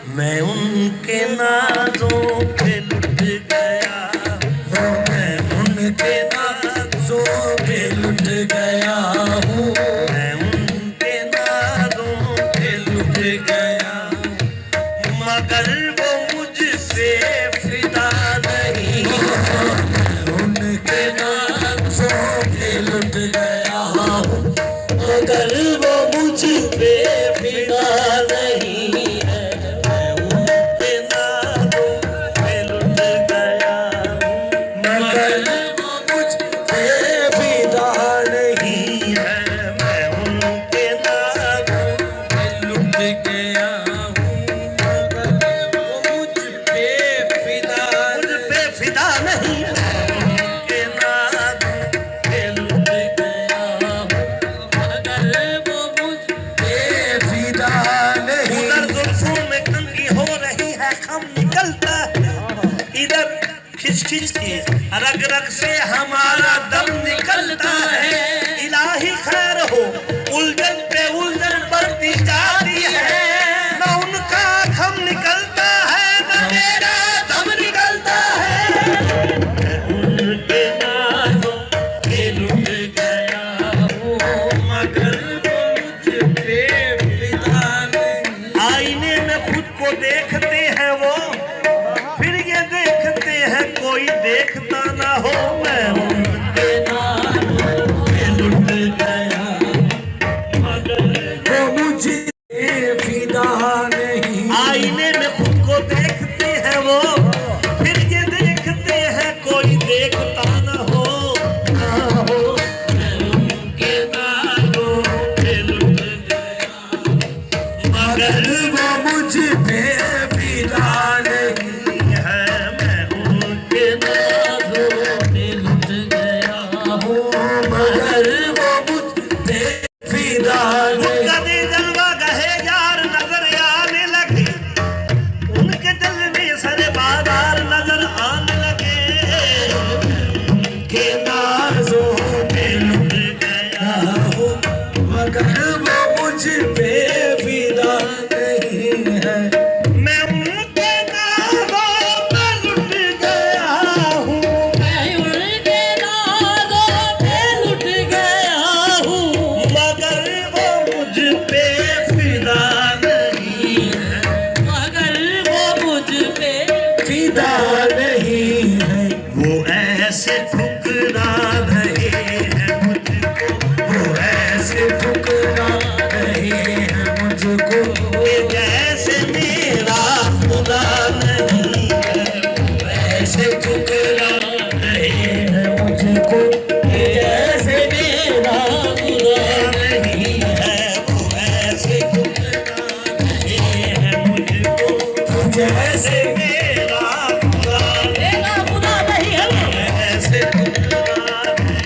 मैं उनके नाज़ों पे लुट गया, मैं उनके नाज़ों पे लुट गया हूँ, मैं उनके नाज़ों पे लुट गया, मगर वो मुझसे फिदा नहीं। मैं उनके नाज़ों पे लुट गया हूँ, मगर वो मुझ पे फिदा नहीं है। मैं उनके नाज़ों पे लुट गया हूँ, मगर वो मुझ पे फिदा नहीं है। मैं उनके नाज़ों पे लुट गया हूँ, मगर वो मुझ पे फिदा नहीं है। उनके नाज़ों पे लुट गया हूँ, मगर वो मुझ पे फिदा नहीं। उधर जुल्फों में कंघी हो रही है, खम निकलता है, इधर खिंच खिंच के रग रग से हमारा दम निकलता है। इलाही खैर हो, उलझन पे उलझन बढ़ती जाती है, न उनका खम निकलता है न मेरा दम निकलता है। मैं उनके नाज़ों पे लुट गया हूँ, मगर वो मुझ पे फिदा नहीं। आईने में खुद को देखते हैं वो, फिर ये देखते हैं कोई देखता ना हो। मैं उनके नाज़ों पे लुट गया, मगर वो मुझे फिदा नहीं। आईने में खुद को देखते हैं वो, फिर ये देखते हैं कोई देखता ना हो। मैं उनके नाज़ों पे लुट गया, मगर वो मुझ पे फिदा नहीं है। मैं उनके नाज़ों पे लुट गया हूँ, मगर वो मुझ पे फिदा नहीं। कभी जलवा गहे यार नजर आने लगे, उनके जलवे सरे बाजार नजर आने लगे। उनके नाज़ों पे लुट गया हूँ, मगर वो मुझ पे फिदा नहीं है। मैं उनके नाज़ों पे लुट गया हूँ, मैं उनके नाज़ों पे लुट गया हूँ, मगर वो मुझ पे फिदा नहीं है, मगर वो मुझ पे फिदा नहीं है। वो ऐसे ठुकरा रहे हैं मुझको, वो ऐसे ठुकरा रहे हैं मुझको, कि जैसे मेरा खुदा नहीं है। वो ऐसे ठुकरा रहे हैं मुझको, कि जैसे मेरा खुदा नहीं है। वो ऐसे ठुकरा रहे हैं मुझको, कि जैसे मेरा खुदा नहीं है। ऐसे ठुकरा रहे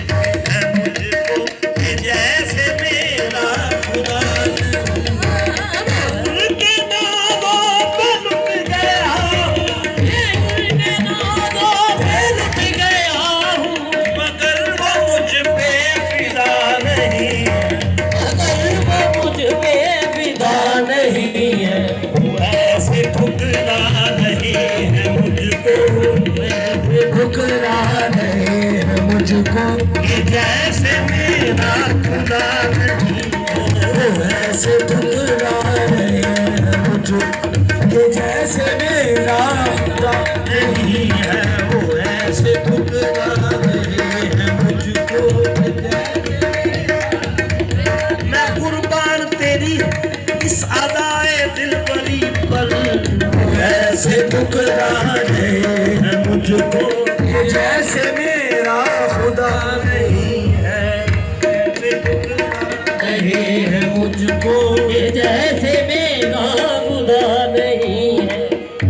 हैं मुझको, कि जैसे मेरा खुदा नहीं है। उनके नाज़ों पे लुट गया हूँ, उनके नाज़ों पे लुट गया हूँ, मगर वो मुझ पे फिदा नहीं है, मगर वो मुझ पे फिदा नहीं है। वो ऐसे ठुकरा रहे हैं मुझको, ऐसे ठुकरा रहे हैं मुझको, कि जैसे मेरा खुदा नहीं है। वो ऐसे ठुकरा रहे हैं मुझको, कि जैसे मेरा खुदा नहीं है। वो ऐसे ठुकरा रहे हैं मुझको, कि जैसे मैं कुर्बान तेरी इस अदाए दिलबरी पर। वो ऐसे ठुकरा रहे हैं मुझको, कि जैसे मेरा खुदा नहीं है। ऐसे ठुकरा रहे हैं मुझको, कि जैसे मेरा खुदा नहीं है।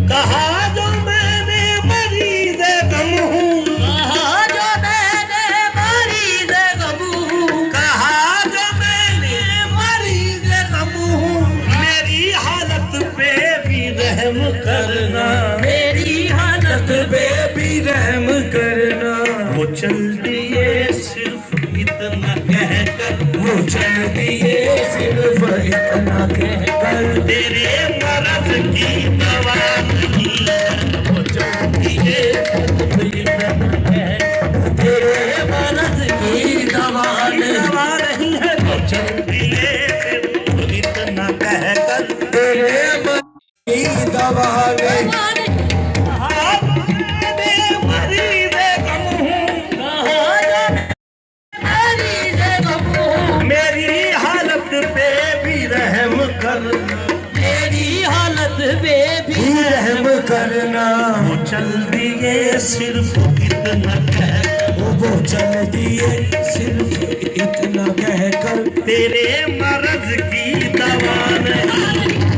कहा जो मैंने मरीज़ गम हूँ, कहा जो मैंने मरीज़ गम हूँ, कहा जो मैंने मरीज़ गम हूँ। मेरी हालत पे भी रहम करना, मेरी हालत पे भी रहम करना। वो चल दिए सिर्फ इतना कहकर, वो चल दिए सिर्फ इतना कहकर, तेरे मरज़ की दवावे मेरी हालत पे भी रहम कर, मेरी हालत पे भी रहम करना। वो चल दिए सिर्फ इतना कह, वो चल दिए सिर्फ इतना कहकर, तेरे मर्ज की दवा नहीं